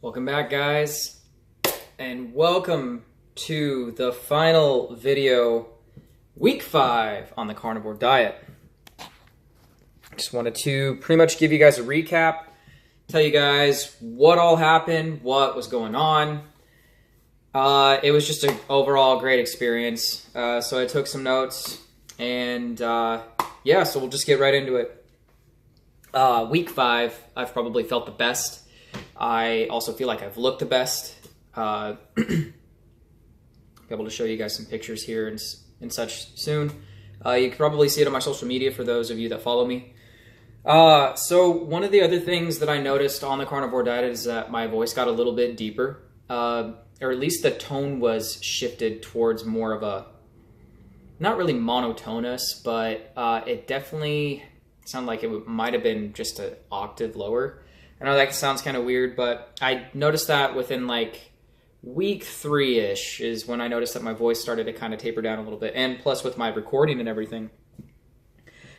Welcome back, guys, and welcome to the final video, week 5 on the carnivore diet. Just wanted to pretty much give you guys a recap, tell you guys what all happened, what was going on. It was just an overall great experience. So I took some notes, and yeah, so we'll just get right into it. Week 5, I've probably felt the best. I also feel like I've looked the best. Be able to show you guys some pictures here and such soon. You can probably see it on my social media for those of you that follow me. So one of the other things that I noticed on the carnivore diet is that my voice got a little bit deeper, or at least the tone was shifted towards more of a, not really monotonous, but it definitely sounded like it might have been just an octave lower. I know that sounds kind of weird, but I noticed that within like week 3-ish is when I noticed that my voice started to kind of taper down a little bit, and plus with my recording and everything.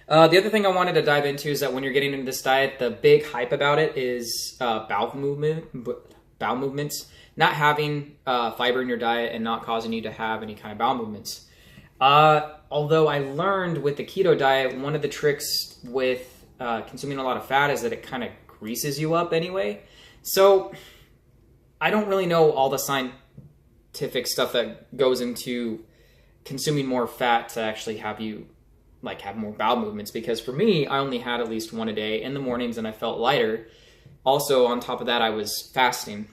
The other thing I wanted to dive into is that when you're getting into this diet, the big hype about it is bowel movements, not having fiber in your diet and not causing you to have any kind of bowel movements. Although I learned with the keto diet, one of the tricks with consuming a lot of fat is that it kind of greases you up anyway. So I don't really know all the scientific stuff that goes into consuming more fat to actually have you like have more bowel movements, because for me, I only had at least one a day in the mornings and I felt lighter. Also, on top of that, I was fasting.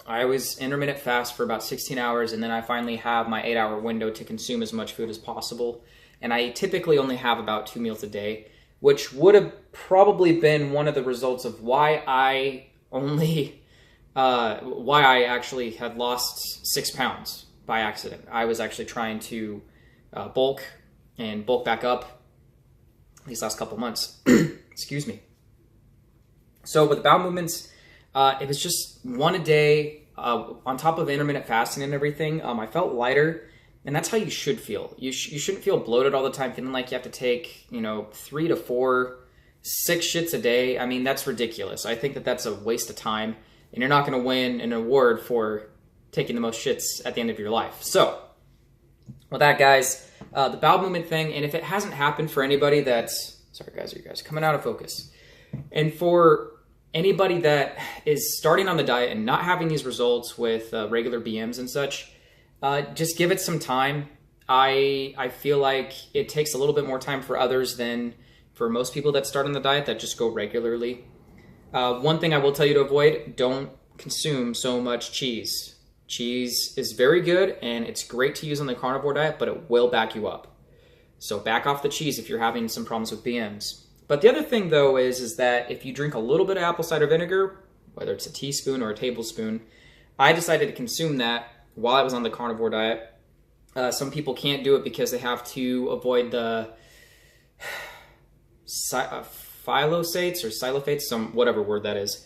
I was intermittent fast for about 16 hours, and then I finally have my 8-hour window to consume as much food as possible. And I typically only have about 2 meals a day, which would have probably been one of the results of why I actually had lost 6 pounds by accident. I was actually trying to bulk back up these last couple months. Excuse me. So with the bowel movements, it was just one a day, on top of intermittent fasting and everything. I felt lighter. And that's how you should feel. You shouldn't feel bloated all the time, feeling like you have to take, 3 to 4, 6 shits a day. I mean, that's ridiculous. I think that that's a waste of time, and you're not going to win an award for taking the most shits at the end of your life. So, with that, guys, the bowel movement thing, and if it hasn't happened for anybody that's, sorry guys, are you guys coming out of focus? And for anybody that is starting on the diet and not having these results with regular BMs and such, just give it some time. I feel like it takes a little bit more time for others than for most people that start on the diet that just go regularly. One thing I will tell you to avoid, don't consume so much cheese. Cheese is very good and it's great to use on the carnivore diet, but it will back you up. So back off the cheese if you're having some problems with BMs. But the other thing though is that if you drink a little bit of apple cider vinegar, whether it's a teaspoon or a tablespoon, I decided to consume that while I was on the carnivore diet. Some people can't do it because they have to avoid the phylosates or xylophates, whatever word that is.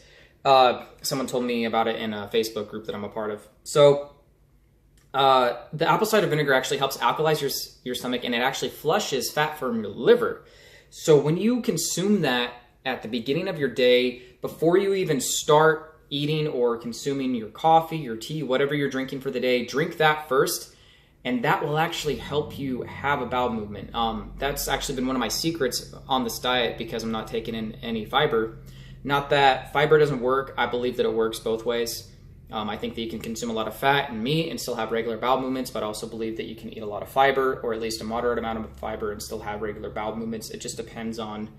Someone told me about it in a Facebook group that I'm a part of. So the apple cider vinegar actually helps alkalize your stomach, and it actually flushes fat from your liver. So when you consume that at the beginning of your day, before you even start eating or consuming your coffee, your tea, whatever you're drinking for the day, drink that first, and that will actually help you have a bowel movement. That's actually been one of my secrets on this diet because I'm not taking in any fiber. Not that fiber doesn't work. I believe that it works both ways. I think that you can consume a lot of fat and meat and still have regular bowel movements, but I also believe that you can eat a lot of fiber, or at least a moderate amount of fiber, and still have regular bowel movements. It just depends on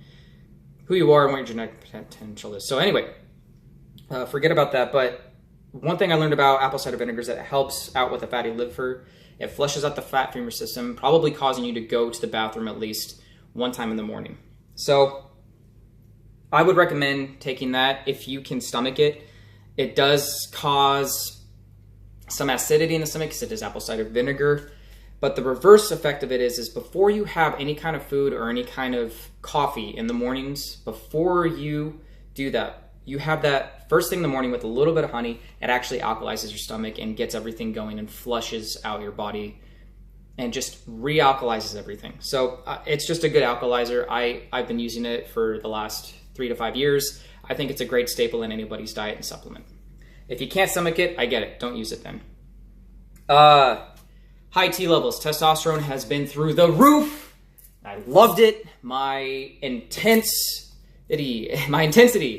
who you are and what your genetic potential is. So anyway, forget about that. But one thing I learned about apple cider vinegar is that it helps out with a fatty liver. It flushes out the fat from your system, probably causing you to go to the bathroom at least one time in the morning. So I would recommend taking that if you can stomach it. It does cause some acidity in the stomach because it is apple cider vinegar. But the reverse effect of it is before you have any kind of food or any kind of coffee in the mornings, before you do that, you have that first thing in the morning with a little bit of honey. It actually alkalizes your stomach and gets everything going and flushes out your body and just re-alkalizes everything. So it's just a good alkalizer. I've been using it for the last 3 to 5 years. I think it's a great staple in anybody's diet and supplement. If you can't stomach it, I get it. Don't use it then. High T levels. Testosterone has been through the roof. I loved it. My intensity.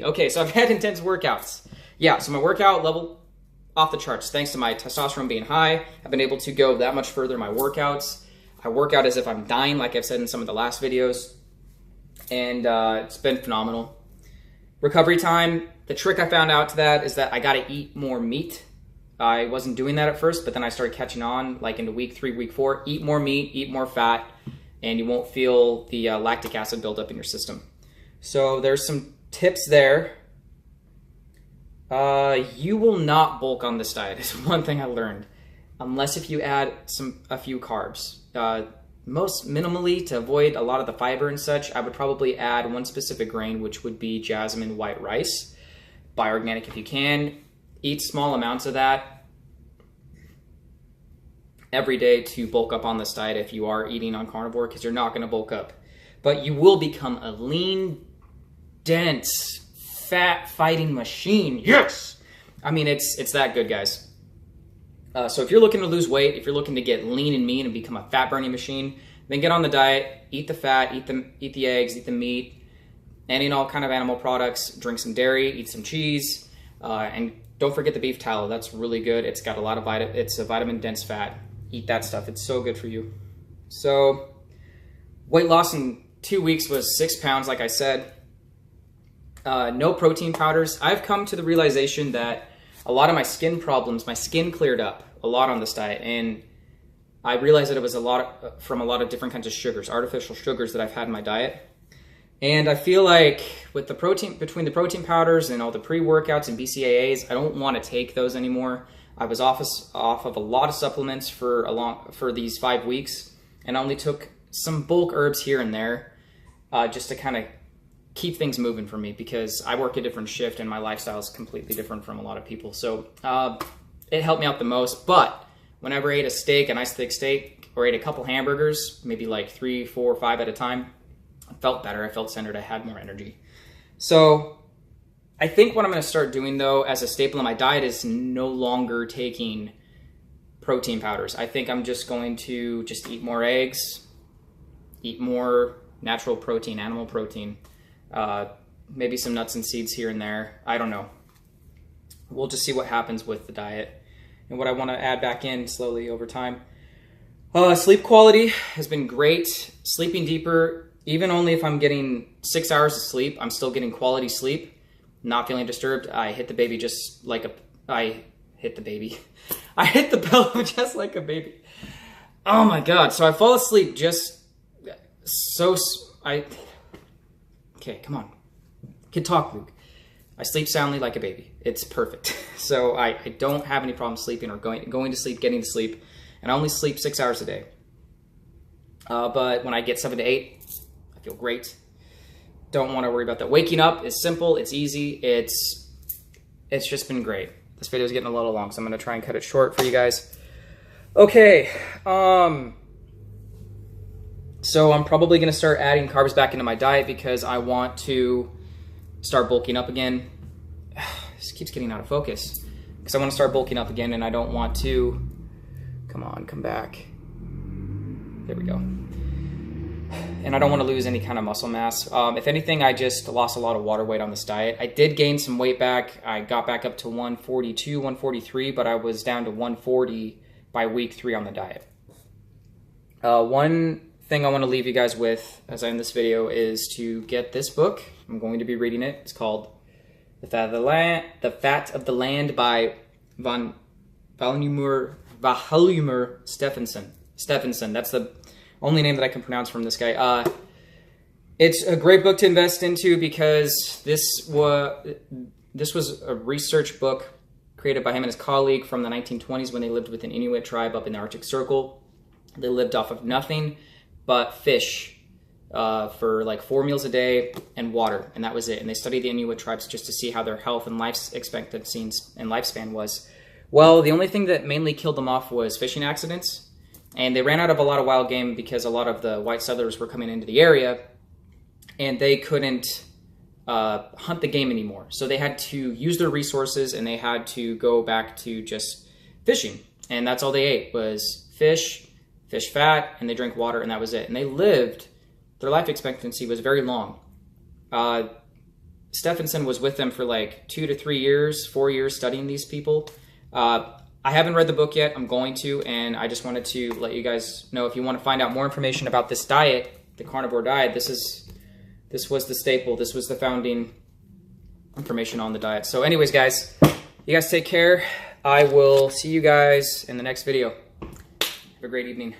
Okay, so I've had intense workouts. Yeah, so my workout level off the charts. Thanks to my testosterone being high, I've been able to go that much further in my workouts. I work out as if I'm dying, like I've said in some of the last videos. And it's been phenomenal. Recovery time, the trick I found out to that is that I gotta eat more meat. I wasn't doing that at first, but then I started catching on, like into week 3, week 4. Eat more meat, eat more fat, and you won't feel the lactic acid buildup in your system. So there's some tips there. You will not bulk on this diet, is one thing I learned, unless if you add a few carbs. Most minimally, to avoid a lot of the fiber and such, I would probably add one specific grain, which would be jasmine white rice. Buy organic if you can. Eat small amounts of that every day to bulk up on this diet if you are eating on carnivore, because you're not going to bulk up. But you will become a lean, dense, fat-fighting machine. Yes! I mean, it's that good, guys. So if you're looking to lose weight, if you're looking to get lean and mean and become a fat-burning machine, then get on the diet, eat the fat, eat the eggs, eat the meat, and eat all kind of animal products, drink some dairy, eat some cheese, and don't forget the beef tallow. That's really good. It's got a lot of it's a vitamin-dense fat. Eat that stuff. It's so good for you. So weight loss in 2 weeks was 6 pounds, like I said. No protein powders. I've come to the realization that a lot of my skin problems, my skin cleared up a lot on this diet, and I realized that it was from a lot of different kinds of sugars, artificial sugars that I've had in my diet. And I feel like with the protein, between the protein powders and all the pre-workouts and BCAAs, I don't want to take those anymore. I was off of a lot of supplements for these 5 weeks, and I only took some bulk herbs here and there, just to kind of keep things moving for me, because I work a different shift and my lifestyle is completely different from a lot of people. So it helped me out the most. But whenever I ate a steak, a nice thick steak, or ate a couple hamburgers, maybe like 3, 4, 5 at a time, I felt better. I felt centered. I had more energy. So I think what I'm going to start doing, though, as a staple in my diet is no longer taking protein powders. I think I'm just going to just eat more eggs, eat more natural protein, animal protein, maybe some nuts and seeds here and there. I don't know. We'll just see what happens with the diet and what I want to add back in slowly over time. Sleep quality has been great. Sleeping deeper, even only if I'm getting 6 hours of sleep, I'm still getting quality sleep, not feeling disturbed. I hit the baby just like I hit the pillow just like a baby. Oh my God. So I fall asleep okay, come on. Kid talk, Luke. I sleep soundly like a baby. It's perfect. So I don't have any problem sleeping or going to sleep, getting to sleep. And I only sleep 6 hours a day. But when I get 7 to 8, I feel great. Don't want to worry about that. Waking up is simple. It's easy. It's just been great. This video is getting a little long, so I'm going to try and cut it short for you guys. Okay. So I'm probably going to start adding carbs back into my diet because I want to start bulking up again. This keeps getting out of focus. Because I want to start bulking up again, and I don't want to... Come on, come back. There we go. And I don't want to lose any kind of muscle mass. If anything, I just lost a lot of water weight on this diet. I did gain some weight back. I got back up to 142, 143, but I was down to 140 by week 3 on the diet. One thing I want to leave you guys with as I end this video is to get this book. I'm going to be reading it. It's called The Fat of the Land by Vilhjalmur Stefansson. That's the only name that I can pronounce from this guy. It's a great book to invest into because this was a research book created by him and his colleague from the 1920s when they lived with an Inuit tribe up in the Arctic Circle. They lived off of nothing but fish for like 4 meals a day and water, and that was it. And they studied the Inuit tribes just to see how their health and life expectancy and lifespan was. Well, the only thing that mainly killed them off was fishing accidents, and they ran out of a lot of wild game because a lot of the white settlers were coming into the area, and they couldn't hunt the game anymore. So they had to use their resources and they had to go back to just fishing. And that's all they ate was fish fat, and they drank water, and that was it. And they lived, their life expectancy was very long. Stefansson was with them for like 2 to 3 years, 4 years studying these people. I haven't read the book yet. I'm going to, and I just wanted to let you guys know, if you want to find out more information about this diet, the carnivore diet, this was the staple. This was the founding information on the diet. So anyways, guys, you guys take care. I will see you guys in the next video. Have a great evening.